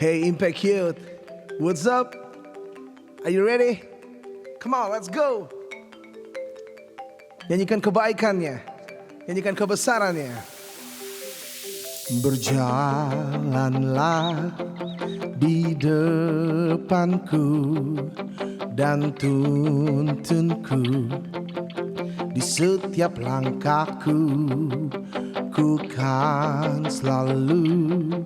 Hey Impact Youth, what's up? Are you ready? Come on, let's go. Nyanyikan kebaikannya, nyanyikan kebesarannya. Berjalanlah di depanku dan tuntunku di setiap langkahku. Ku kan selalu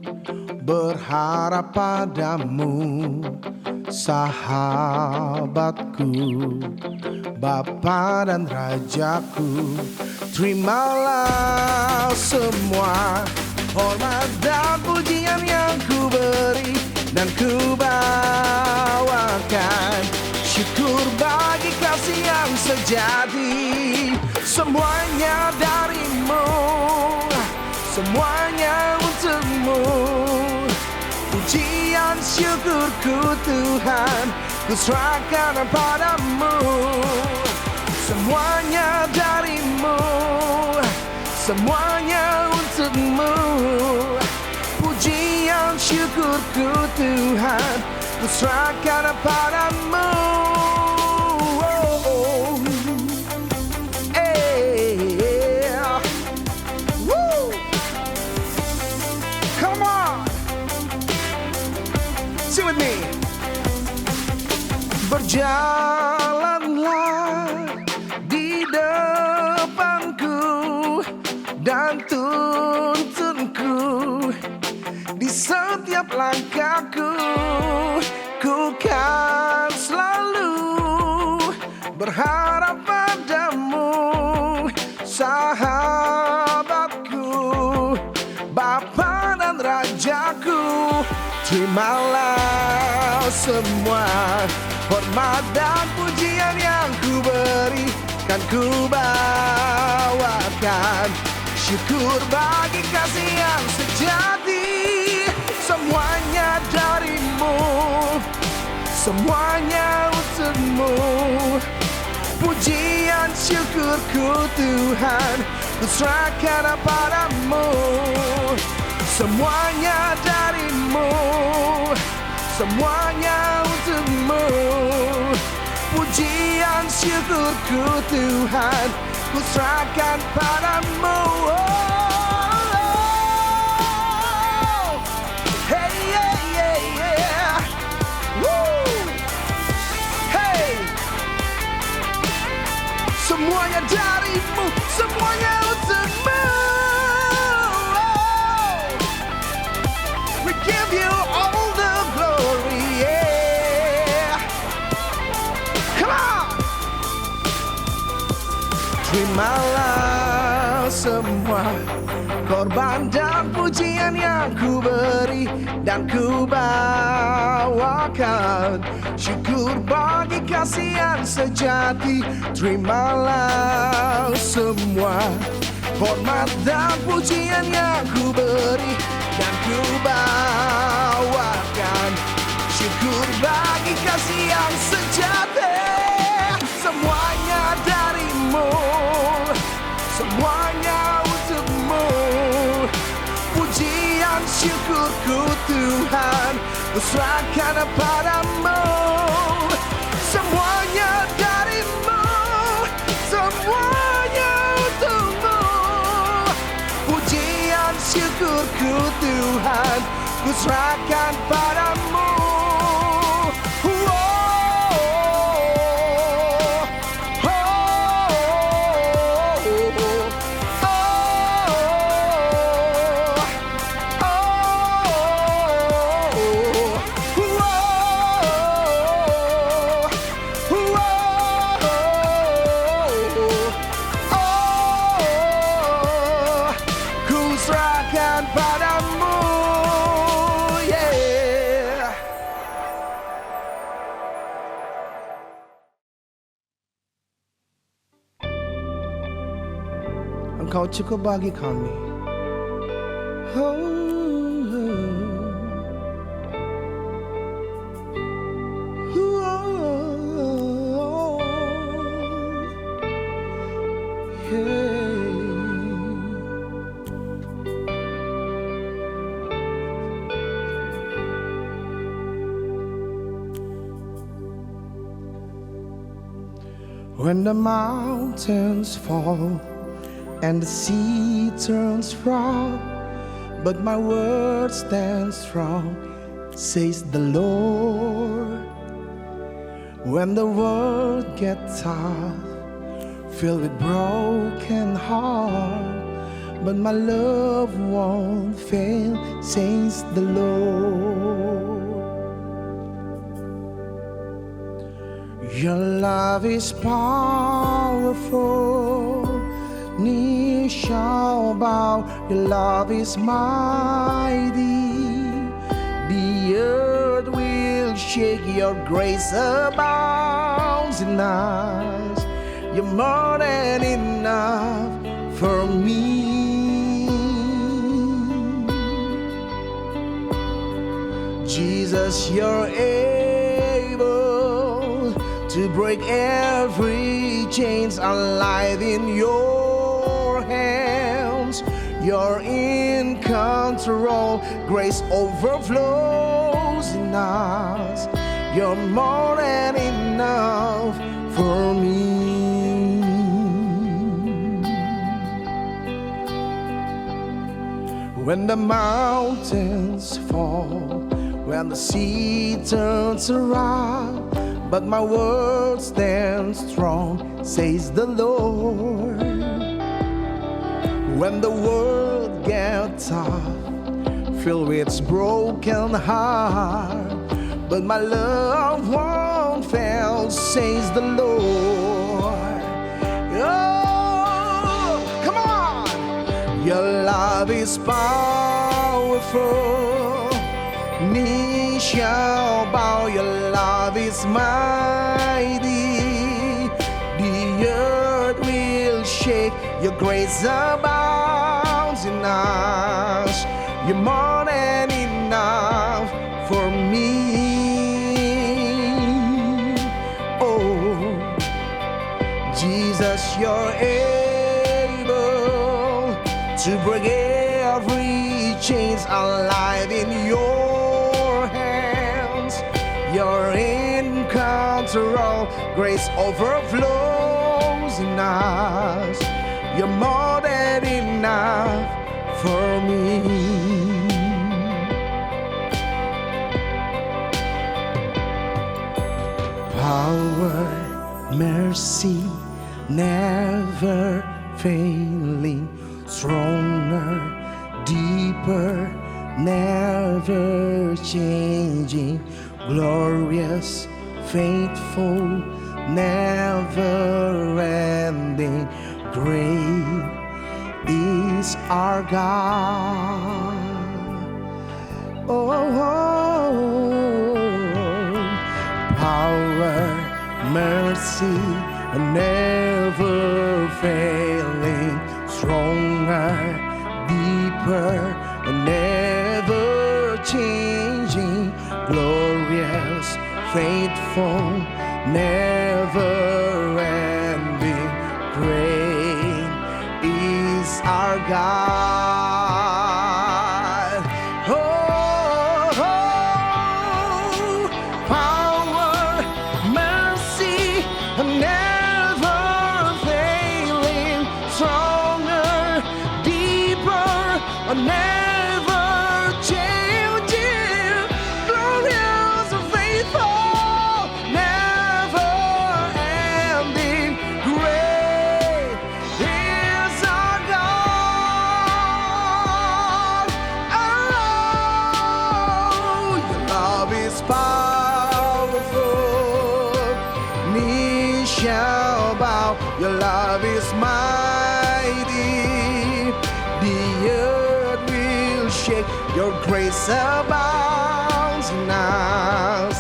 berharap padamu, sahabatku, Bapa dan Rajaku. Terimalah semua hormat dan pujian yang ku beri, dan ku bawakan syukur bagi kasih yang sejati. Semuanya darimu, semuanya untukmu. Pujian syukurku Tuhan, ku serahkan padamu. Semuanya darimu, semuanya untukmu. Pujian syukurku Tuhan, ku serahkan padamu. Come on, sing with me. Berjalanlah di depanku dan tuntunku di setiap langkahku. Ku kan selalu berharap padamu, sahabatku, Bapa dan Rajaku. Terimalah semua hormat dan pujian yang ku beri, kan ku bawakan syukur bagi kasih yang sejati. Semuanya darimu, semuanya untukmu. Pujian syukurku Tuhan, ku serahkan padamu. Semuanya darimu, semuanya untukmu. Pujian syukurku Tuhan, ku serahkan padamu. Hey, yeah, yeah, yeah. Woo. Hey. Semuanya darimu, semuanya untukmu. We give you all the glory, yeah. Come on. Terimalah semua korban dan pujian yang ku beri, dan ku bawakan syukur bagi kasih yang sejati. Terimalah semua hormat dan pujian yang ku beri, dan ku bawakan syukur bagi kasih yang sejati. Semuanya darimu, semuanya untukmu. Pujian syukurku Tuhan, ku serahkan padamu. Semuanya darimu, semuanya untukmu. Pujian syukurku Tuhan, ku serahkan padamu. Padamu, yeah. Engkau cukup bagi kami. When the mountains fall and the sea turns round, but my word stands strong, says the Lord. When the world gets tough, filled with broken heart, but my love won't fail, says the Lord. Your love is powerful, knees shall bow. Your love is mighty, the earth will shake. Your grace abounds in us. You're more than enough for me. Jesus, you're able to break every chains, alive in your hands. You're in control, grace overflows in us. You're more than enough for me. When the mountains fall, when the sea turns around, but my word stands strong, says the Lord. When the world gets tough, filled with its broken heart, but my love won't fail, says the Lord. Oh, come on! Your love is powerful, knees shall bow. Your love is mighty, the earth will shake. Your grace abounds in us. You're more than enough for me. Oh, Jesus, you're able to break every chains, alive in your hands. You're in control, grace overflows in us. You're more than enough for me. Power, mercy, never failing, stronger, deeper, never changing, glorious, faithful, never ending. Great is our God. Oh, power, mercy, never failing, stronger, deeper, never changing, glorious, faithful, never ending. Great is our God. Oh, power, mercy, never failing, stronger, deeper, never changing, glorious, faithful, never ending. Great is our God. Oh, your love is powerful, knees shall bow. Your love is mighty, the earth will shake. Your grace abounds in us.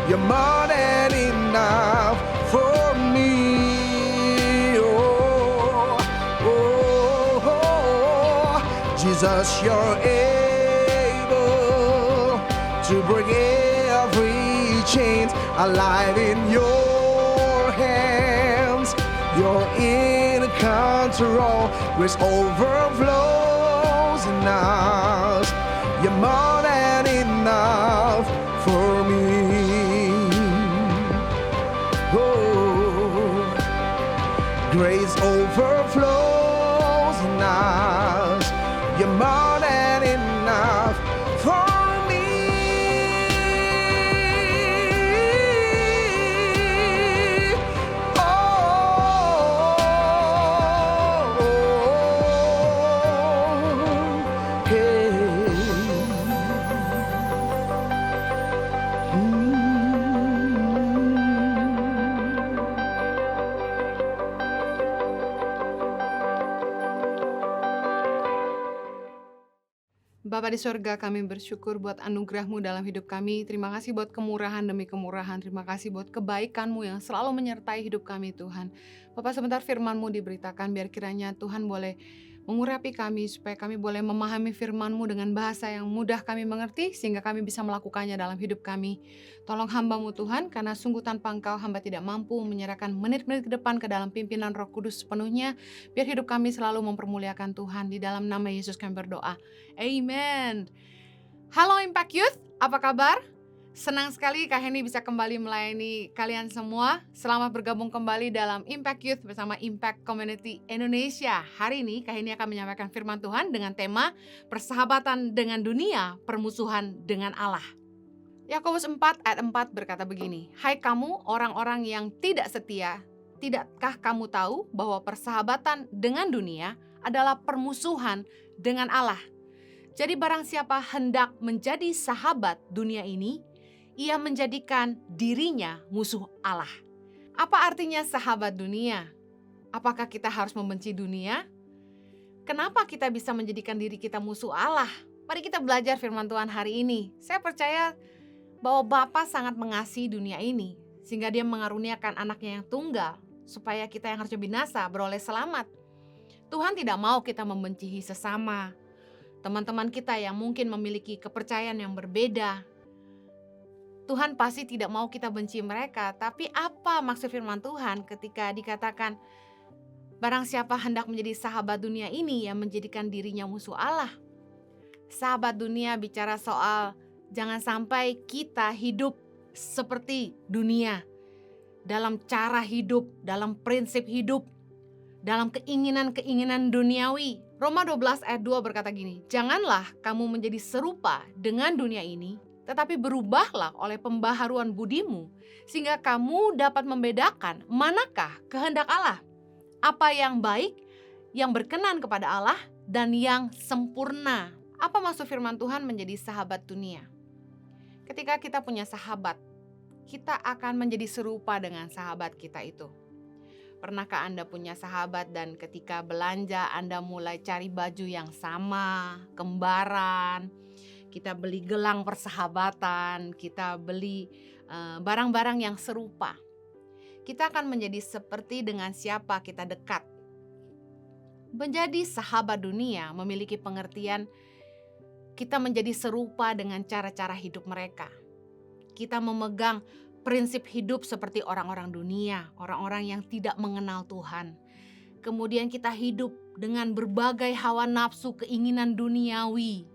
You're more than enough for me. Oh, oh, oh. Jesus, you're able to break every chains, alive in your hands. You're in control, grace overflows in us. You're more than enough for me. Oh, Bapa di surga, kami bersyukur buat anugerah-Mu dalam hidup kami. Terima kasih buat kemurahan demi kemurahan. Terima kasih buat kebaikan-Mu yang selalu menyertai hidup kami, Tuhan. Bapak, sebentar firman-Mu diberitakan, biar kiranya Tuhan boleh mengurapi kami, supaya kami boleh memahami firman-Mu dengan bahasa yang mudah kami mengerti, sehingga kami bisa melakukannya dalam hidup kami. Tolong hamba-Mu Tuhan, karena sungguh tanpa Engkau hamba tidak mampu menyerahkan menit-menit ke depan ke dalam pimpinan Roh Kudus sepenuhnya. Biar hidup kami selalu mempermuliakan Tuhan. Di dalam nama Yesus kami berdoa. Amen. Halo Impact Youth, apa kabar? Senang sekali Kak Heni bisa kembali melayani kalian semua. Selamat bergabung kembali dalam Impact Youth bersama Impact Community Indonesia. Hari ini Kak Heni akan menyampaikan firman Tuhan dengan tema persahabatan dengan dunia, permusuhan dengan Allah. Yakobus 4 ayat 4 berkata begini, "Hai kamu orang-orang yang tidak setia, tidakkah kamu tahu bahwa persahabatan dengan dunia adalah permusuhan dengan Allah? Jadi barang siapa hendak menjadi sahabat dunia ini, ia menjadikan dirinya musuh Allah." Apa artinya sahabat dunia? Apakah kita harus membenci dunia? Kenapa kita bisa menjadikan diri kita musuh Allah? Mari kita belajar firman Tuhan hari ini. Saya percaya bahwa Bapa sangat mengasihi dunia ini, sehingga Dia mengaruniakan anaknya yang tunggal, supaya kita yang harusnya binasa beroleh selamat. Tuhan tidak mau kita membenci sesama. Teman-teman kita yang mungkin memiliki kepercayaan yang berbeda, Tuhan pasti tidak mau kita benci mereka. Tapi apa maksud firman Tuhan ketika dikatakan barang siapa hendak menjadi sahabat dunia ini yang menjadikan dirinya musuh Allah? Sahabat dunia bicara soal jangan sampai kita hidup seperti dunia, dalam cara hidup, dalam prinsip hidup, dalam keinginan-keinginan duniawi. Roma 12 ayat 2 berkata gini, "Janganlah kamu menjadi serupa dengan dunia ini, tetapi berubahlah oleh pembaharuan budimu, sehingga kamu dapat membedakan manakah kehendak Allah, apa yang baik, yang berkenan kepada Allah, dan yang sempurna." Apa maksud firman Tuhan menjadi sahabat dunia? Ketika kita punya sahabat, kita akan menjadi serupa dengan sahabat kita itu. Pernahkah Anda punya sahabat dan ketika belanja Anda mulai cari baju yang sama, kembaran, kita beli gelang persahabatan, kita beli barang-barang yang serupa. Kita akan menjadi seperti dengan siapa kita dekat. Menjadi sahabat dunia memiliki pengertian kita menjadi serupa dengan cara-cara hidup mereka. Kita memegang prinsip hidup seperti orang-orang dunia, orang-orang yang tidak mengenal Tuhan. Kemudian kita hidup dengan berbagai hawa nafsu, keinginan duniawi.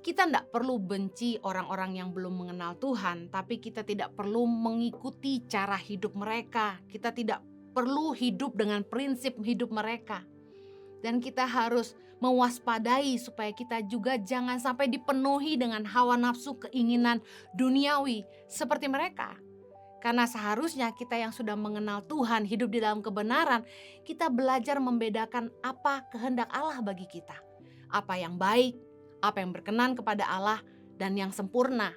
Kita tidak perlu benci orang-orang yang belum mengenal Tuhan, tapi kita tidak perlu mengikuti cara hidup mereka. Kita tidak perlu hidup dengan prinsip hidup mereka. Dan kita harus mewaspadai supaya kita juga jangan sampai dipenuhi dengan hawa nafsu, keinginan duniawi seperti mereka. Karena seharusnya kita yang sudah mengenal Tuhan, hidup di dalam kebenaran, kita belajar membedakan apa kehendak Allah bagi kita. Apa yang baik, apa yang berkenan kepada Allah, dan yang sempurna.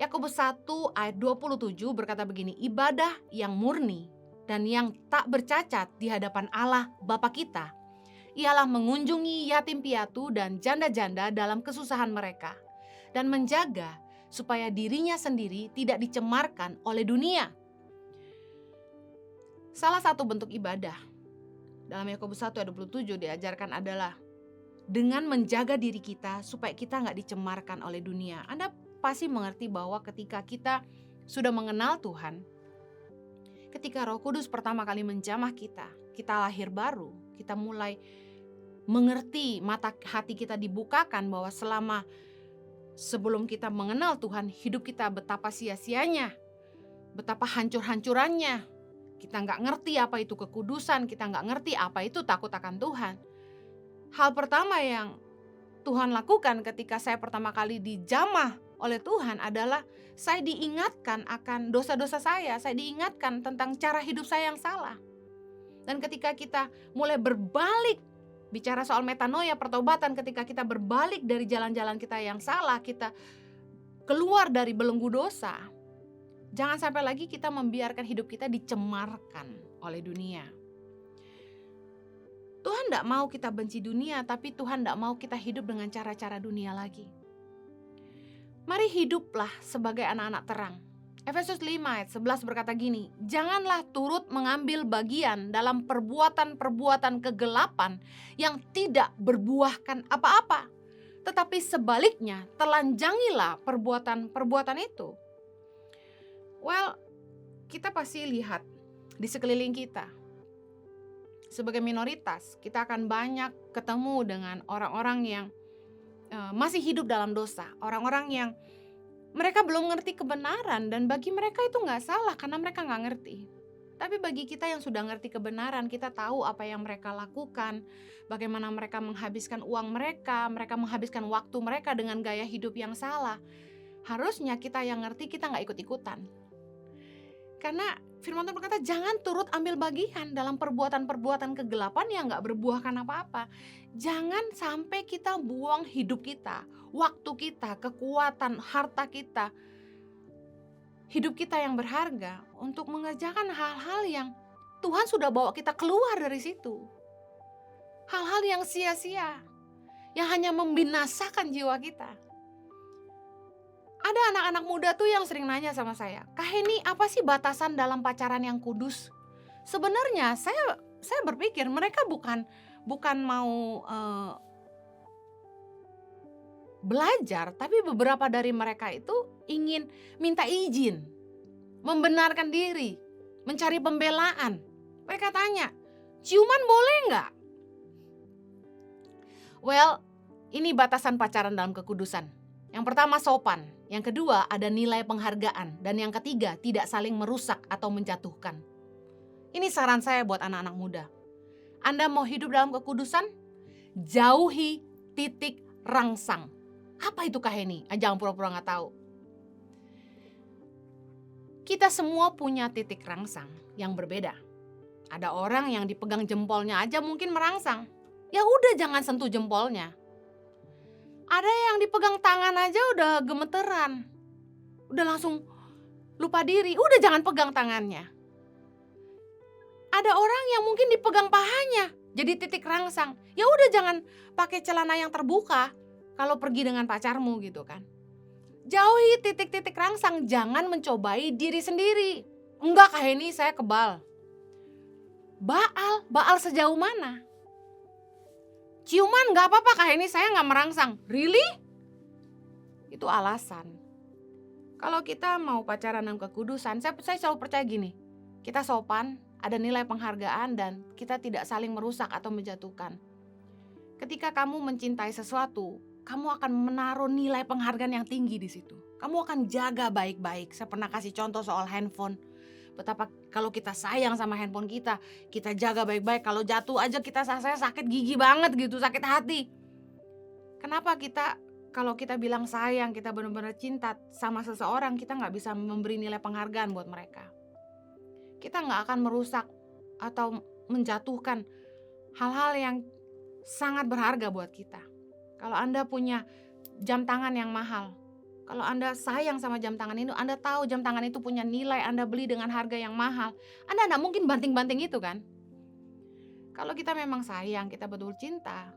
Yakobus 1 ayat 27 berkata begini, "Ibadah yang murni dan yang tak bercacat di hadapan Allah Bapa kita ialah mengunjungi yatim piatu dan janda-janda dalam kesusahan mereka dan menjaga supaya dirinya sendiri tidak dicemarkan oleh dunia." Salah satu bentuk ibadah dalam Yakobus 1 ayat 27 diajarkan adalah dengan menjaga diri kita supaya kita nggak dicemarkan oleh dunia. Anda pasti mengerti bahwa ketika kita sudah mengenal Tuhan, ketika Roh Kudus pertama kali menjamah kita lahir baru, kita mulai mengerti, mata hati kita dibukakan bahwa sebelum kita mengenal Tuhan, hidup kita betapa sia-sianya, betapa hancur-hancurannya. Kita nggak ngerti apa itu kekudusan, kita nggak ngerti apa itu takut akan Tuhan. Hal pertama yang Tuhan lakukan ketika saya pertama kali dijamah oleh Tuhan adalah saya diingatkan akan dosa-dosa saya diingatkan tentang cara hidup saya yang salah. Dan ketika kita mulai berbalik, bicara soal metanoia, pertobatan, ketika kita berbalik dari jalan-jalan kita yang salah, kita keluar dari belenggu dosa, jangan sampai lagi kita membiarkan hidup kita dicemarkan oleh dunia. Tuhan Tuhan tidak mau kita benci dunia, tapi Tuhan tidak mau kita hidup dengan cara-cara dunia lagi. Mari hiduplah sebagai anak-anak terang. Efesus 5 ayat 11 berkata gini, janganlah turut mengambil bagian dalam perbuatan-perbuatan kegelapan yang tidak berbuahkan apa-apa. Tetapi sebaliknya, telanjangilah perbuatan-perbuatan itu. Well, kita pasti lihat di sekeliling kita. Sebagai minoritas, kita akan banyak ketemu dengan orang-orang yang masih hidup dalam dosa. Orang-orang yang mereka belum ngerti kebenaran dan bagi mereka itu gak salah karena mereka gak ngerti. Tapi bagi kita yang sudah ngerti kebenaran, kita tahu apa yang mereka lakukan, bagaimana mereka menghabiskan uang mereka menghabiskan waktu mereka dengan gaya hidup yang salah. Harusnya kita yang ngerti, kita gak ikut-ikutan. Karena firman Tuhan berkata, jangan turut ambil bagian dalam perbuatan-perbuatan kegelapan yang gak berbuahkan apa-apa. Jangan sampai kita buang hidup kita, waktu kita, kekuatan, harta kita, hidup kita yang berharga untuk mengerjakan hal-hal yang Tuhan sudah bawa kita keluar dari situ. Hal-hal yang sia-sia, yang hanya membinasakan jiwa kita. Ada anak-anak muda tuh yang sering nanya sama saya, Kak Heni, apa sih batasan dalam pacaran yang kudus? Sebenarnya saya berpikir mereka bukan mau belajar, tapi beberapa dari mereka itu ingin minta izin, membenarkan diri, mencari pembelaan. Mereka tanya, ciuman boleh nggak? Well, ini batasan pacaran dalam kekudusan. Yang pertama sopan, yang kedua ada nilai penghargaan, dan yang ketiga tidak saling merusak atau menjatuhkan. Ini saran saya buat anak-anak muda. Anda mau hidup dalam kekudusan? Jauhi titik rangsang. Apa itu Kak Heni? Jangan pura-pura gak tahu. Kita semua punya titik rangsang yang berbeda. Ada orang yang dipegang jempolnya aja mungkin merangsang. Ya udah jangan sentuh jempolnya. Ada yang dipegang tangan aja udah gemeteran. Udah langsung lupa diri, udah jangan pegang tangannya. Ada orang yang mungkin dipegang pahanya, jadi titik rangsang. Ya udah jangan pakai celana yang terbuka kalau pergi dengan pacarmu gitu kan. Jauhi titik-titik rangsang, jangan mencobai diri sendiri. Enggak Kak Heni, saya kebal. Baal sejauh mana? Ciuman gak apa-apa Kak Heni, saya gak merangsang. Really? Itu alasan. Kalau kita mau pacaran dalam kekudusan, saya selalu percaya gini. Kita sopan, ada nilai penghargaan, dan kita tidak saling merusak atau menjatuhkan. Ketika kamu mencintai sesuatu, kamu akan menaruh nilai penghargaan yang tinggi di situ. Kamu akan jaga baik-baik. Saya pernah kasih contoh soal handphone. Betapa kalau kita sayang sama handphone kita jaga baik-baik. Kalau jatuh aja saya sakit gigi banget gitu, sakit hati. Kenapa kalau kita bilang sayang, kita benar-benar cinta sama seseorang, kita gak bisa memberi nilai penghargaan buat mereka. Kita gak akan merusak atau menjatuhkan hal-hal yang sangat berharga buat kita. Kalau Anda punya jam tangan yang mahal, kalau Anda sayang sama jam tangan itu, Anda tahu jam tangan itu punya nilai, Anda beli dengan harga yang mahal, Anda tidak mungkin banting-banting itu kan. Kalau kita memang sayang, kita betul cinta,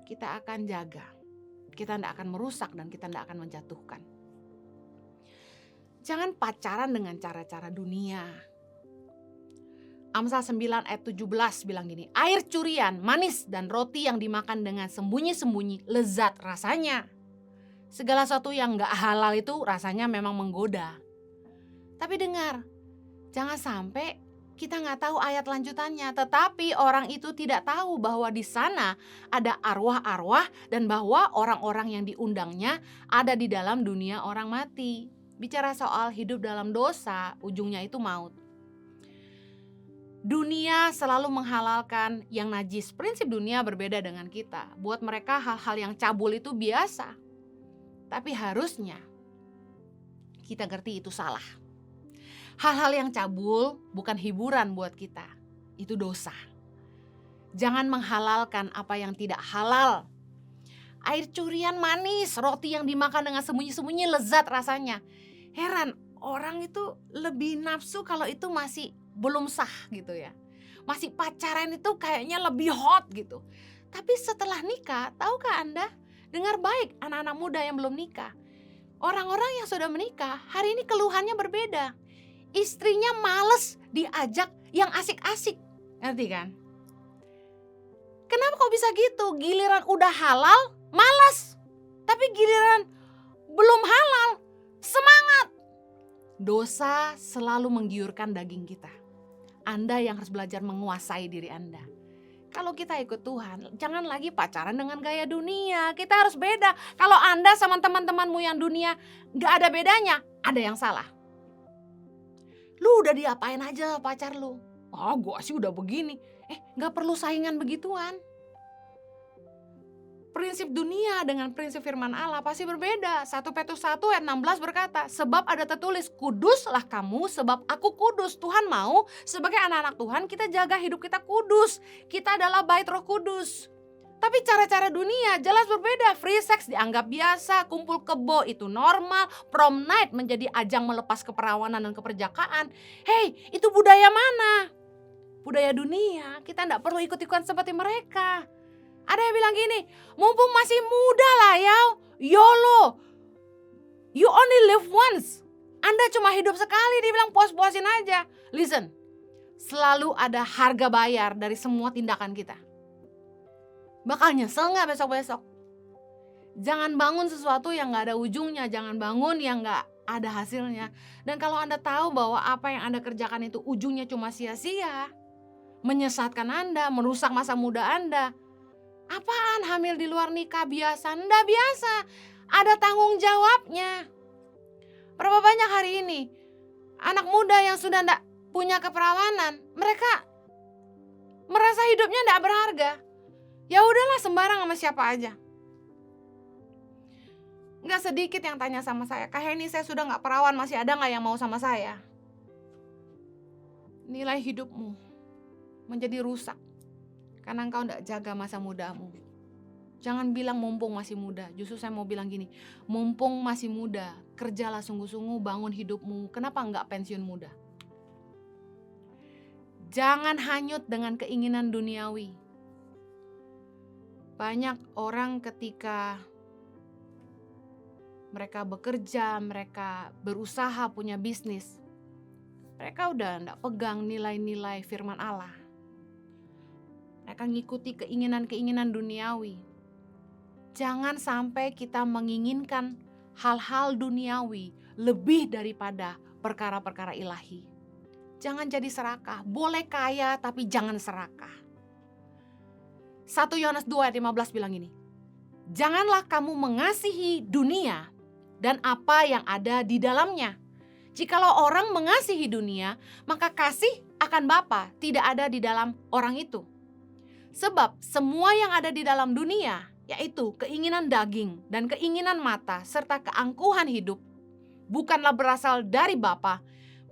kita akan jaga. Kita tidak akan merusak dan kita tidak akan menjatuhkan. Jangan pacaran dengan cara-cara dunia. Amsal 9 ayat 17 bilang gini, air curian, manis dan roti yang dimakan dengan sembunyi-sembunyi lezat rasanya. Segala sesuatu yang gak halal itu rasanya memang menggoda. Tapi dengar, jangan sampai kita gak tahu ayat lanjutannya. Tetapi orang itu tidak tahu bahwa di sana ada arwah-arwah dan bahwa orang-orang yang diundangnya ada di dalam dunia orang mati. Bicara soal hidup dalam dosa, ujungnya itu maut. Dunia selalu menghalalkan yang najis. Prinsip dunia berbeda dengan kita. Buat mereka hal-hal yang cabul itu biasa. Tapi harusnya kita ngerti itu salah. Hal-hal yang cabul bukan hiburan buat kita. Itu dosa. Jangan menghalalkan apa yang tidak halal. Air curian manis, roti yang dimakan dengan sembunyi-sembunyi lezat rasanya. Heran, orang itu lebih nafsu kalau itu masih belum sah gitu ya. masih pacaran itu kayaknya lebih hot gitu. Tapi setelah nikah, tahukah Anda? Dengar baik anak-anak muda yang belum nikah. Orang-orang yang sudah menikah hari ini keluhannya berbeda. Istrinya males diajak yang asik-asik. Ngerti kan? Kenapa kok bisa gitu? Giliran udah halal, malas. Tapi giliran belum halal, semangat. Dosa selalu menggiurkan daging kita. Anda yang harus belajar menguasai diri Anda. Kalau kita ikut Tuhan, jangan lagi pacaran dengan gaya dunia. Kita harus beda. Kalau Anda sama teman-temanmu yang dunia gak ada bedanya, ada yang salah. Lu udah diapain aja pacar lu? Oh, gua sih udah begini. Gak perlu saingan begituan. Prinsip dunia dengan prinsip firman Allah pasti berbeda. 1 Petrus 1 ayat 16 berkata, sebab ada tertulis, kuduslah kamu sebab aku kudus. Tuhan mau sebagai anak-anak Tuhan kita jaga hidup kita kudus. Kita adalah bait Roh Kudus. Tapi cara-cara dunia jelas berbeda. Free sex dianggap biasa, kumpul kebo itu normal, prom night menjadi ajang melepas keperawanan dan keperjakaan. Hei, itu budaya mana? Budaya dunia. Kita tidak perlu ikut-ikutan seperti mereka. Ada yang bilang gini, mumpung masih muda lah ya, YOLO, you only live once. Anda cuma hidup sekali, dibilang puas-puasin aja. Listen, selalu ada harga bayar dari semua tindakan kita. Bakal nyesel gak besok-besok? Jangan bangun sesuatu yang gak ada ujungnya, jangan bangun yang gak ada hasilnya. Dan kalau Anda tahu bahwa apa yang Anda kerjakan itu ujungnya cuma sia-sia, menyesatkan Anda, merusak masa muda Anda. Apaan hamil di luar nikah biasa? Nggak biasa. Ada tanggung jawabnya. Berapa banyak hari ini anak muda yang sudah nggak punya keperawanan, mereka merasa hidupnya nggak berharga. Ya udahlah, sembarang sama siapa aja. Nggak sedikit yang tanya sama saya, Kak Heni, saya sudah nggak perawan, masih ada nggak yang mau sama saya? Nilai hidupmu menjadi rusak karena engkau tidak jaga masa mudamu. Jangan bilang mumpung masih muda. Justru saya mau bilang gini, mumpung masih muda, kerjalah sungguh-sungguh, bangun hidupmu. Kenapa enggak pensiun muda? Jangan hanyut dengan keinginan duniawi. Banyak orang ketika mereka bekerja, mereka berusaha punya bisnis, mereka udah enggak pegang nilai-nilai firman Allah. Mereka ngikuti keinginan-keinginan duniawi. Jangan sampai kita menginginkan hal-hal duniawi lebih daripada perkara-perkara ilahi. Jangan jadi serakah. Boleh kaya tapi jangan serakah. 1 Yohanes 2 ayat 15 bilang ini, janganlah kamu mengasihi dunia dan apa yang ada di dalamnya. Jikalau orang mengasihi dunia, maka kasih akan Bapa tidak ada di dalam orang itu. Sebab semua yang ada di dalam dunia, yaitu keinginan daging dan keinginan mata serta keangkuhan hidup, bukanlah berasal dari Bapa,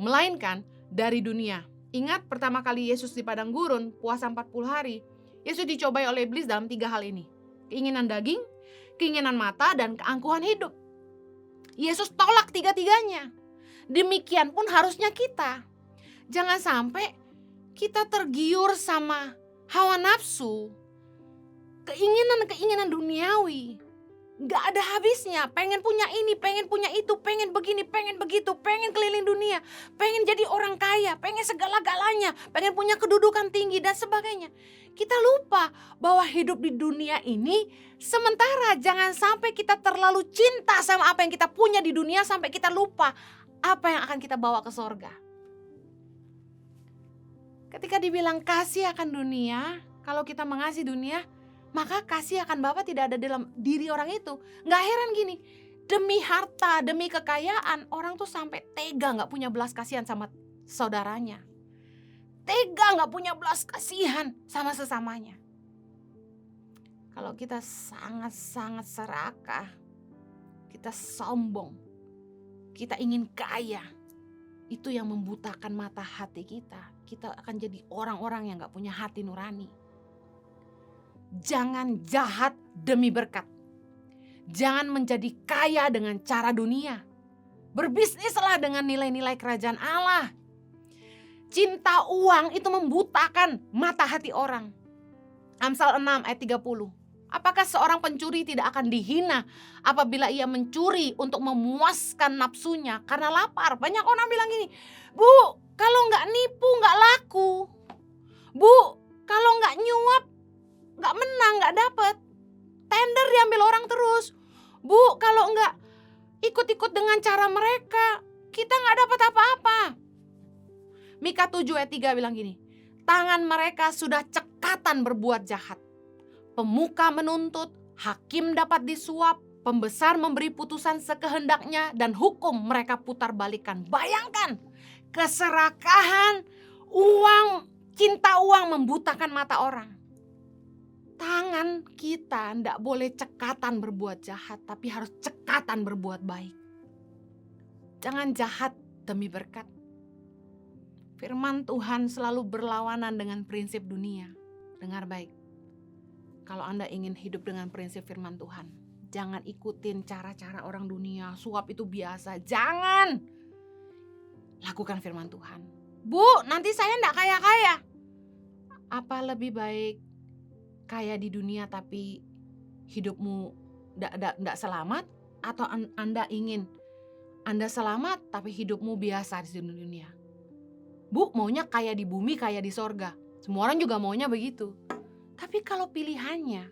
melainkan dari dunia. Ingat pertama kali Yesus di padang gurun puasa 40 hari, Yesus dicobai oleh iblis dalam 3 hal ini. Keinginan daging, keinginan mata, dan keangkuhan hidup. Yesus tolak 3-tiganya. Demikian pun harusnya kita. Jangan sampai kita tergiur sama hawa nafsu, keinginan-keinginan duniawi, gak ada habisnya. Pengen punya ini, pengen punya itu, pengen begini, pengen begitu, pengen keliling dunia, pengen jadi orang kaya, pengen segala-galanya, pengen punya kedudukan tinggi dan sebagainya. Kita lupa bahwa hidup di dunia ini sementara. Jangan sampai kita terlalu cinta sama apa yang kita punya di dunia sampai kita lupa apa yang akan kita bawa ke sorga. Ketika dibilang kasih akan dunia, kalau kita mengasihi dunia, maka kasih akan Bapa tidak ada dalam diri orang itu. Gak heran gini, demi harta, demi kekayaan, orang tuh sampai tega gak punya belas kasihan sama saudaranya. Tega gak punya belas kasihan sama sesamanya. Kalau kita sangat-sangat serakah, kita sombong, kita ingin kaya, itu yang membutakan mata hati kita. Kita akan jadi orang-orang yang gak punya hati nurani. Jangan jahat demi berkat. Jangan menjadi kaya dengan cara dunia. Berbisnislah dengan nilai-nilai kerajaan Allah. cinta uang itu membutakan mata hati orang. Amsal 6 ayat 30. Apakah seorang pencuri tidak akan dihina apabila ia mencuri untuk memuaskan nafsunya karena lapar? Banyak orang bilang gini, Bu, kalau nggak nipu nggak laku. Bu, kalau nggak nyuap nggak menang, nggak dapet. Tender diambil orang terus. Bu, kalau nggak ikut-ikut dengan cara mereka, kita nggak dapat apa-apa. Mika 7 ayat 3 bilang gini, tangan mereka sudah cekatan berbuat jahat. Pemuka menuntut, hakim dapat disuap, pembesar memberi putusan sekehendaknya, dan hukum mereka putar balikan. Bayangkan, keserakahan, uang, cinta uang membutakan mata orang. Tangan kita tidak boleh cekatan berbuat jahat, tapi harus cekatan berbuat baik. Jangan jahat demi berkat. Firman Tuhan selalu berlawanan dengan prinsip dunia. Dengar baik. Kalau Anda ingin hidup dengan prinsip firman Tuhan, jangan ikutin cara-cara orang dunia. Suap itu biasa. Jangan. Lakukan firman Tuhan. Bu, nanti saya enggak kaya-kaya. Apa lebih baik kaya di dunia tapi hidupmu enggak selamat? Atau Anda ingin Anda selamat tapi hidupmu biasa di dunia? Bu, maunya kaya di bumi, kaya di sorga. Semua orang juga maunya begitu. Tapi kalau pilihannya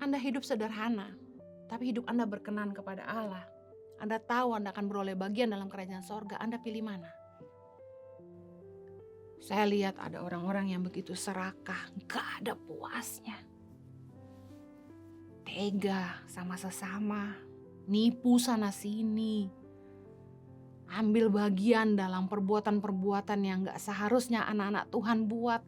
Anda hidup sederhana, tapi hidup Anda berkenan kepada Allah, Anda tahu Anda akan beroleh bagian dalam kerajaan sorga, Anda pilih mana? Saya lihat ada orang-orang yang begitu serakah, gak ada puasnya. Tega sama sesama, nipu sana sini, ambil bagian dalam perbuatan-perbuatan yang gak seharusnya anak-anak Tuhan buat.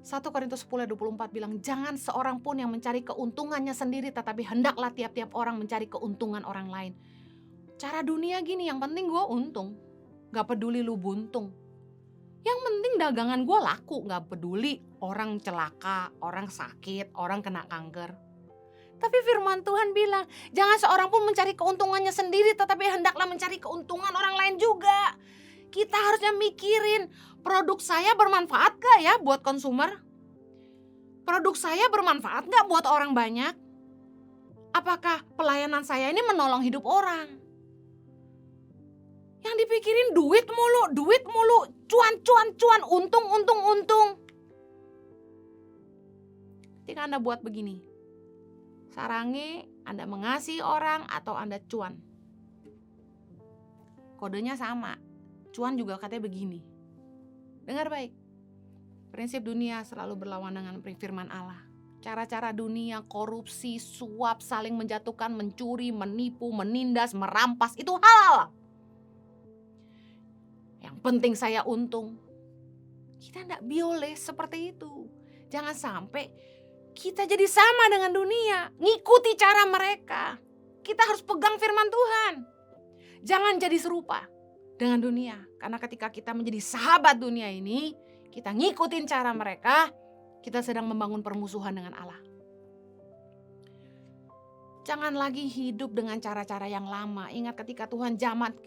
1 Korintus 10 ayat 24 bilang, jangan seorang pun yang mencari keuntungannya sendiri, tetapi hendaklah tiap-tiap orang mencari keuntungan orang lain. Cara dunia gini, yang penting gue untung, gak peduli lu buntung. Yang penting dagangan gue laku, gak peduli orang celaka, orang sakit, orang kena kanker. Tapi firman Tuhan bilang, jangan seorang pun mencari keuntungannya sendiri, tetapi hendaklah mencari keuntungan orang lain juga. Kita harusnya mikirin, produk saya bermanfaat gak ya buat konsumer? Produk saya bermanfaat gak buat orang banyak? Apakah pelayanan saya ini menolong hidup orang? Yang dipikirin duit mulu, cuan, untung. Ketika Anda buat begini, sarangi Anda mengasihi orang atau Anda cuan. Kodenya sama. Cuan juga katanya begini. Dengar baik. Prinsip dunia selalu berlawanan dengan firman Allah. Cara-cara dunia, korupsi, suap, saling menjatuhkan, mencuri, menipu, menindas, merampas, itu halal. Yang penting saya untung. Kita tidak boleh seperti itu. Jangan sampai kita jadi sama dengan dunia, ngikuti cara mereka. Kita harus pegang firman Tuhan. Jangan jadi serupa dengan dunia. Karena ketika kita menjadi sahabat dunia ini, kita ngikutin cara mereka, kita sedang membangun permusuhan dengan Allah. Jangan lagi hidup dengan cara-cara yang lama. Ingat ketika Tuhan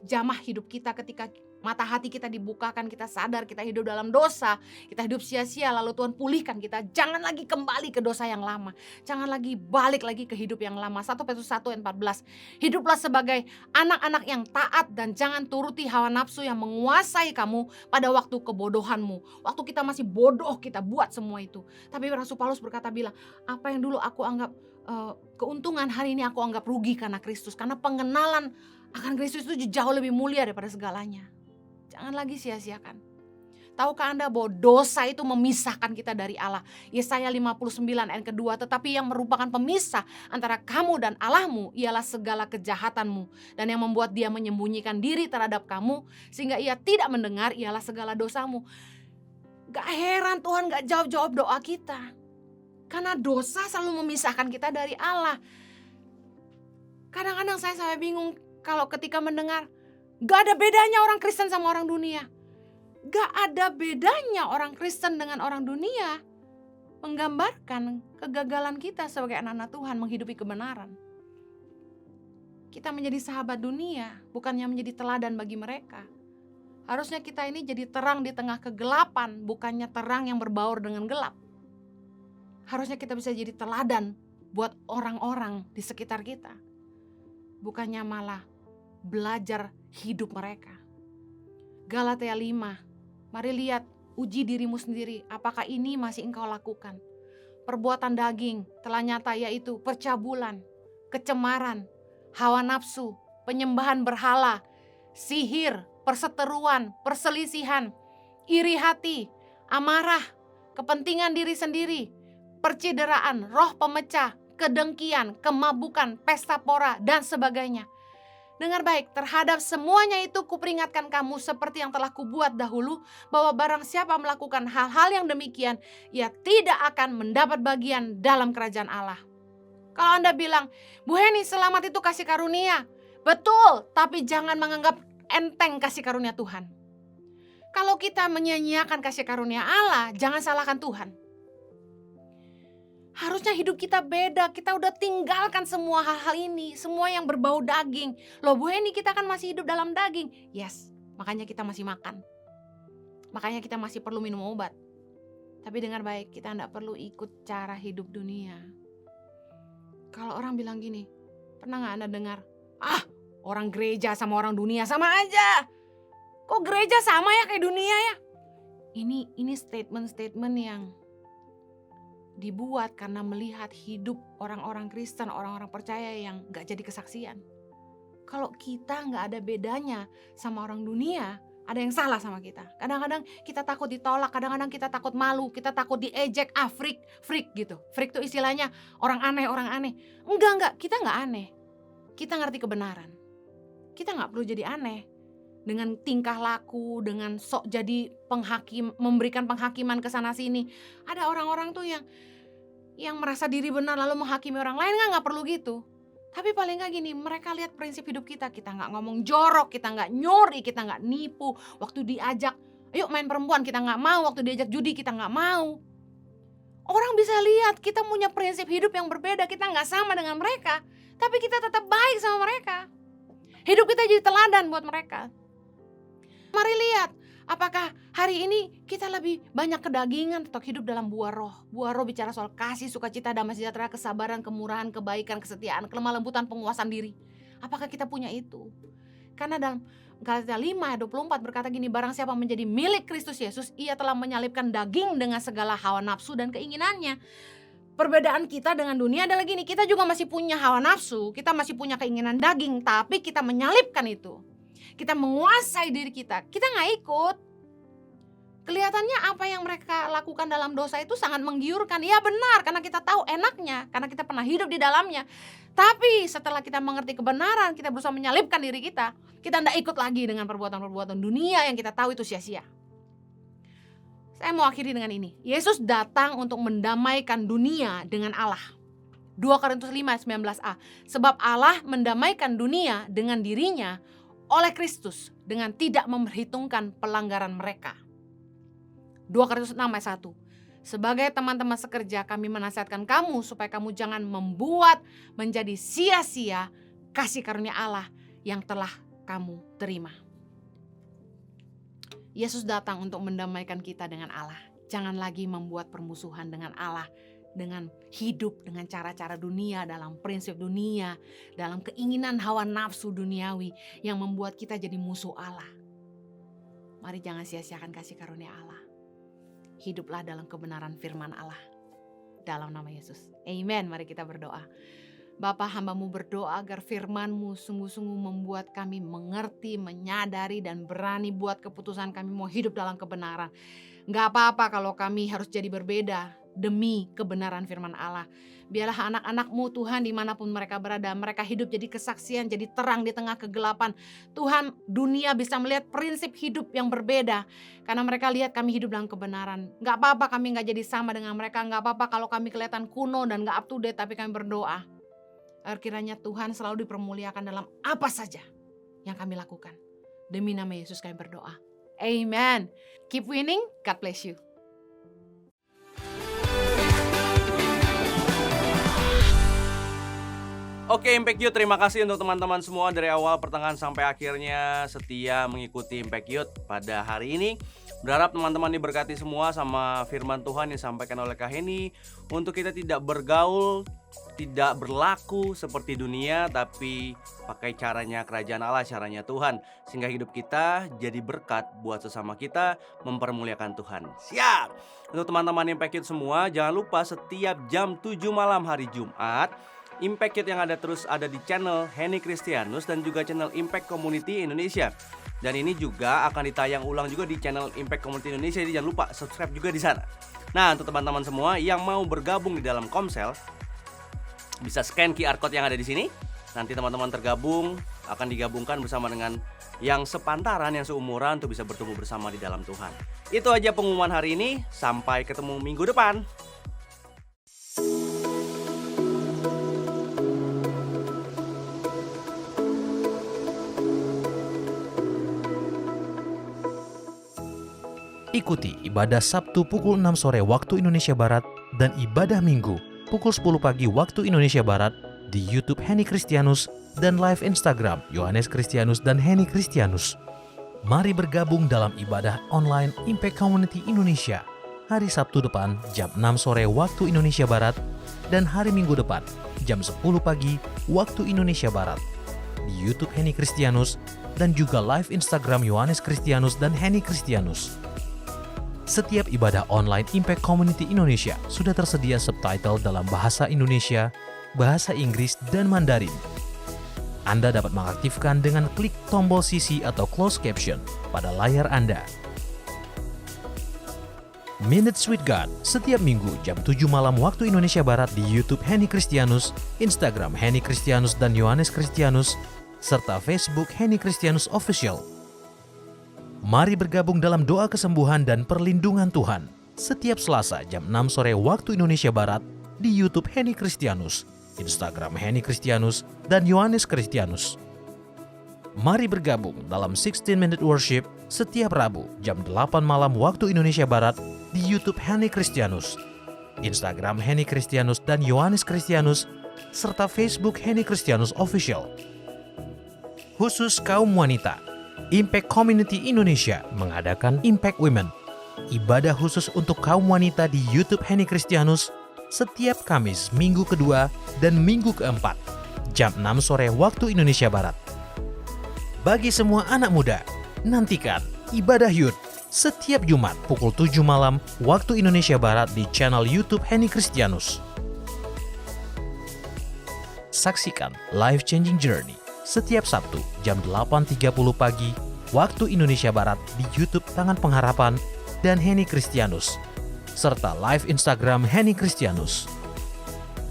jamah hidup kita, ketika mata hati kita dibukakan, kita sadar kita hidup dalam dosa, kita hidup sia-sia, lalu Tuhan pulihkan kita. Jangan lagi kembali ke dosa yang lama. Jangan lagi balik lagi ke hidup yang lama. 1 Petrus 1 ayat 14. Hiduplah sebagai anak-anak yang taat dan jangan turuti hawa nafsu yang menguasai kamu pada waktu kebodohanmu. Waktu kita masih bodoh, kita buat semua itu. Tapi Rasul Paulus berkata bilang, apa yang dulu aku anggap keuntungan, hari ini aku anggap rugi karena Kristus. Karena pengenalan akan Kristus itu jauh lebih mulia daripada segalanya. Jangan lagi sia-siakan. Tahukah Anda bahwa dosa itu memisahkan kita dari Allah? Yesaya 59 ayat kedua, tetapi yang merupakan pemisah antara kamu dan Allahmu ialah segala kejahatanmu. Dan yang membuat dia menyembunyikan diri terhadap kamu sehingga ia tidak mendengar ialah segala dosamu. Gak heran Tuhan gak jawab-jawab doa kita. Karena dosa selalu memisahkan kita dari Allah. Kadang-kadang saya sampai bingung kalau ketika mendengar, gak ada bedanya orang Kristen sama orang dunia. Gak ada bedanya orang Kristen dengan orang dunia. Menggambarkan kegagalan kita sebagai anak-anak Tuhan menghidupi kebenaran. Kita menjadi sahabat dunia, bukannya menjadi teladan bagi mereka. Harusnya kita ini jadi terang di tengah kegelapan, bukannya terang yang berbaur dengan gelap. Harusnya kita bisa jadi teladan buat orang-orang di sekitar kita, bukannya malah belajar hidup mereka. Galatia 5, mari lihat, uji dirimu sendiri, apakah ini masih engkau lakukan. Perbuatan daging telah nyata, yaitu percabulan, kecemaran, hawa nafsu, penyembahan berhala, sihir, perseteruan, perselisihan, iri hati, amarah, kepentingan diri sendiri, percideraan, roh pemecah, kedengkian, kemabukan, pesta pora, dan sebagainya. Dengar baik, terhadap semuanya itu kuperingatkan kamu seperti yang telah kubuat dahulu, bahwa barang siapa melakukan hal-hal yang demikian, ia tidak akan mendapat bagian dalam kerajaan Allah. Kalau Anda bilang, Bu Heni, selamat itu kasih karunia. Betul, tapi jangan menganggap enteng kasih karunia Tuhan. Kalau kita menyia-nyiakan kasih karunia Allah, jangan salahkan Tuhan. Harusnya hidup kita beda, kita udah tinggalkan semua hal-hal ini, semua yang berbau daging. Loh Bu Heni, kita kan masih hidup dalam daging. Yes, makanya kita masih makan. Makanya kita masih perlu minum obat. Tapi dengar baik, kita tidak perlu ikut cara hidup dunia. Kalau orang bilang gini, pernah gak Anda dengar? Orang gereja sama orang dunia sama aja. Kok gereja sama ya kayak dunia ya? Ini statement-statement yang dibuat karena melihat hidup orang-orang Kristen, orang-orang percaya yang gak jadi kesaksian. Kalau kita gak ada bedanya sama orang dunia, ada yang salah sama kita. Kadang-kadang kita takut ditolak, kadang-kadang kita takut malu, kita takut diejek, freak gitu. Freak itu istilahnya orang aneh. Enggak, kita gak aneh. Kita ngerti kebenaran. Kita gak perlu jadi aneh dengan tingkah laku, dengan sok jadi penghakim, memberikan penghakiman ke sana sini. Ada orang-orang tuh yang merasa diri benar lalu menghakimi orang lain, nggak perlu gitu. Tapi paling nggak gini, mereka lihat prinsip hidup kita nggak ngomong jorok, kita nggak nyuri, kita nggak nipu. Waktu diajak, ayo main perempuan, kita nggak mau. Waktu diajak judi, kita nggak mau. Orang bisa lihat kita punya prinsip hidup yang berbeda, kita nggak sama dengan mereka, tapi kita tetap baik sama mereka. Hidup kita jadi teladan buat mereka. Mari lihat, apakah hari ini kita lebih banyak kedagingan atau hidup dalam buah roh? Buah roh bicara soal kasih, sukacita, damai sejahtera, kesabaran, kemurahan, kebaikan, kesetiaan, kelemah lembutan, penguasaan diri. Apakah kita punya itu? Karena dalam Galatia 5 ayat 24 berkata gini, barang siapa menjadi milik Kristus Yesus, ia telah menyalibkan daging dengan segala hawa nafsu dan keinginannya. Perbedaan kita dengan dunia adalah gini, kita juga masih punya hawa nafsu, kita masih punya keinginan daging, tapi kita menyalibkan itu. Kita menguasai diri kita gak ikut. Kelihatannya apa yang mereka lakukan dalam dosa itu sangat menggiurkan. Ya benar, karena kita tahu enaknya, karena kita pernah hidup di dalamnya. Tapi setelah kita mengerti kebenaran, kita berusaha menyalibkan diri kita gak ikut lagi dengan perbuatan-perbuatan dunia yang kita tahu itu sia-sia. Saya mau akhiri dengan ini. Yesus datang untuk mendamaikan dunia dengan Allah. 2 Korintus 5 19a. Sebab Allah mendamaikan dunia dengan dirinya oleh Kristus dengan tidak memperhitungkan pelanggaran mereka. 2 Korintus 6 ayat 1. Sebagai teman-teman sekerja, kami menasihatkan kamu supaya kamu jangan membuat menjadi sia-sia kasih karunia Allah yang telah kamu terima. Yesus datang untuk mendamaikan kita dengan Allah. Jangan lagi membuat permusuhan dengan Allah, dengan hidup dengan cara-cara dunia, dalam prinsip dunia, dalam keinginan hawa nafsu duniawi yang membuat kita jadi musuh Allah. Mari jangan sia-siakan kasih karunia Allah. Hiduplah dalam kebenaran firman Allah. Dalam nama Yesus. Amen. Mari kita berdoa. Bapa, hamba-Mu berdoa agar firman-Mu sungguh-sungguh membuat kami mengerti, menyadari, dan berani buat keputusan kami mau hidup dalam kebenaran. Gak apa-apa kalau kami harus jadi berbeda demi kebenaran firman Allah. Biarlah anak-anak-Mu Tuhan dimanapun mereka berada, mereka hidup jadi kesaksian, jadi terang di tengah kegelapan. Tuhan, dunia bisa melihat prinsip hidup yang berbeda karena mereka lihat kami hidup dalam kebenaran. Gak apa-apa kami gak jadi sama dengan mereka, gak apa-apa kalau kami kelihatan kuno dan gak up to date, tapi kami berdoa agar kiranya Tuhan selalu dipermuliakan dalam apa saja yang kami lakukan. Demi nama Yesus kami berdoa. Amen. Keep winning. God bless you. Oke, Impact Youth, terima kasih untuk teman-teman semua dari awal, pertengahan sampai akhirnya setia mengikuti Impact Youth pada hari ini. Berharap teman-teman diberkati semua sama firman Tuhan yang disampaikan oleh Kak Henny, untuk kita tidak bergaul, tidak berlaku seperti dunia, tapi pakai caranya kerajaan Allah, caranya Tuhan, sehingga hidup kita jadi berkat buat sesama kita, mempermuliakan Tuhan. Siap! Untuk teman-teman Impact Youth semua, jangan lupa setiap jam 7 malam hari Jumat, Impact Youth yang ada di channel Henny Kristianus dan juga channel Impact Community Indonesia. Dan ini juga akan ditayang ulang juga di channel Impact Community Indonesia, jadi jangan lupa subscribe juga di sana. Nah, untuk teman-teman semua yang mau bergabung di dalam Komsel, bisa scan QR code yang ada di sini. Nanti teman-teman tergabung, akan digabungkan bersama dengan yang sepantaran, yang seumuran, untuk bisa bertumbuh bersama di dalam Tuhan. Itu aja pengumuman hari ini, sampai ketemu minggu depan. Ikuti ibadah Sabtu pukul 6 sore waktu Indonesia Barat dan ibadah Minggu pukul 10 pagi waktu Indonesia Barat di YouTube Henny Kristianus dan live Instagram Yohanes Kristianus dan Henny Kristianus. Mari bergabung dalam ibadah online Impact Community Indonesia hari Sabtu depan jam 6 sore waktu Indonesia Barat dan hari Minggu depan jam 10 pagi waktu Indonesia Barat di YouTube Henny Kristianus dan juga live Instagram Yohanes Kristianus dan Henny Kristianus. Setiap ibadah online Impact Community Indonesia sudah tersedia subtitle dalam bahasa Indonesia, bahasa Inggris, dan Mandarin. Anda dapat mengaktifkan dengan klik tombol CC atau closed caption pada layar Anda. Minutes with God setiap minggu jam 7 malam waktu Indonesia Barat di YouTube Henny Kristianus, Instagram Henny Kristianus dan Yohanes Kristianus, serta Facebook Henny Kristianus Official. Mari bergabung dalam doa kesembuhan dan perlindungan Tuhan setiap Selasa jam 6 sore waktu Indonesia Barat di YouTube Henny Kristianus, Instagram Henny Kristianus, dan Yohanes Kristianus. Mari bergabung dalam 16 Minute Worship setiap Rabu jam 8 malam waktu Indonesia Barat di YouTube Henny Kristianus, Instagram Henny Kristianus dan Yohanes Kristianus, serta Facebook Henny Kristianus Official. Khusus kaum wanita, Impact Community Indonesia mengadakan Impact Women, ibadah khusus untuk kaum wanita di YouTube Henny Kristianus setiap Kamis minggu kedua dan minggu keempat, jam 6 sore waktu Indonesia Barat. Bagi semua anak muda, nantikan ibadah youth setiap Jumat pukul 7 malam waktu Indonesia Barat di channel YouTube Henny Kristianus. Saksikan Life Changing Journey setiap Sabtu jam 8.30 pagi waktu Indonesia Barat di YouTube Tangan Pengharapan dan Henny Kristianus, serta live Instagram Henny Kristianus.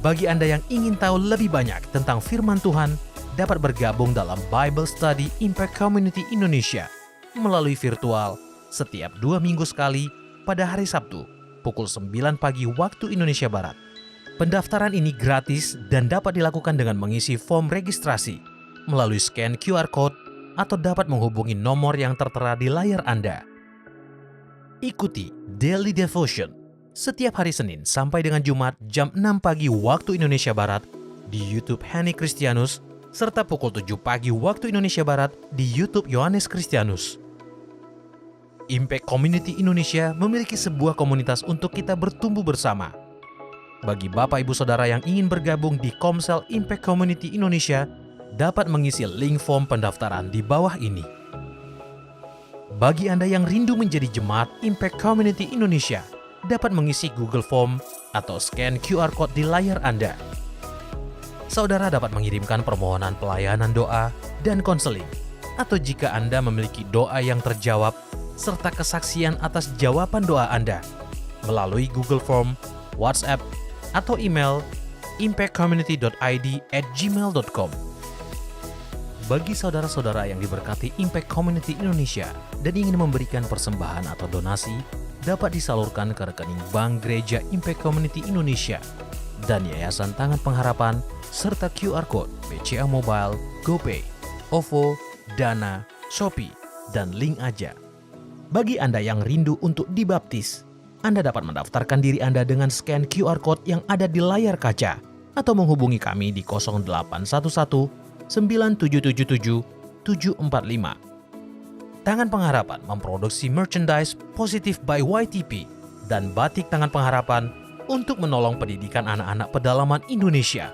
Bagi Anda yang ingin tahu lebih banyak tentang firman Tuhan, dapat bergabung dalam Bible Study Impact Community Indonesia melalui virtual setiap 2 minggu sekali pada hari Sabtu pukul 9 pagi waktu Indonesia Barat. Pendaftaran ini gratis dan dapat dilakukan dengan mengisi form registrasi melalui scan QR Code atau dapat menghubungi nomor yang tertera di layar Anda. Ikuti Daily Devotion setiap hari Senin sampai dengan Jumat jam 6 pagi waktu Indonesia Barat di YouTube Henny Kristianus, serta pukul 7 pagi waktu Indonesia Barat di YouTube Yohanes Kristianus. Impact Community Indonesia memiliki sebuah komunitas untuk kita bertumbuh bersama. Bagi Bapak Ibu Saudara yang ingin bergabung di Komsel Impact Community Indonesia, dapat mengisi link form pendaftaran di bawah ini. Bagi Anda yang rindu menjadi jemaat Impact Community Indonesia, dapat mengisi Google Form atau scan QR Code di layar Anda. Saudara dapat mengirimkan permohonan pelayanan doa dan konseling, atau jika Anda memiliki doa yang terjawab, serta kesaksian atas jawaban doa Anda, melalui Google Form, WhatsApp, atau email impactcommunity.id@gmail.com. Bagi saudara-saudara yang diberkati Impact Community Indonesia dan ingin memberikan persembahan atau donasi, dapat disalurkan ke rekening Bank Gereja Impact Community Indonesia dan Yayasan Tangan Pengharapan, serta QR Code BCA Mobile, GoPay, OVO, Dana, Shopee, dan Link Aja. Bagi Anda yang rindu untuk dibaptis, Anda dapat mendaftarkan diri Anda dengan scan QR Code yang ada di layar kaca atau menghubungi kami di 0811 9777 745. Tangan Pengharapan memproduksi merchandise Positive by YTP dan batik Tangan Pengharapan untuk menolong pendidikan anak-anak pedalaman Indonesia.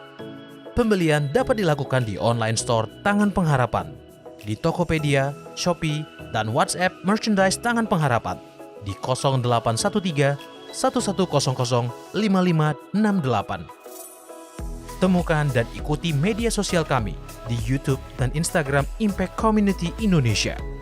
Pembelian dapat dilakukan di online store Tangan Pengharapan, di Tokopedia, Shopee, dan WhatsApp merchandise Tangan Pengharapan di 0813 1100 5568. Temukan dan ikuti media sosial kami di YouTube dan Instagram Impact Community Indonesia.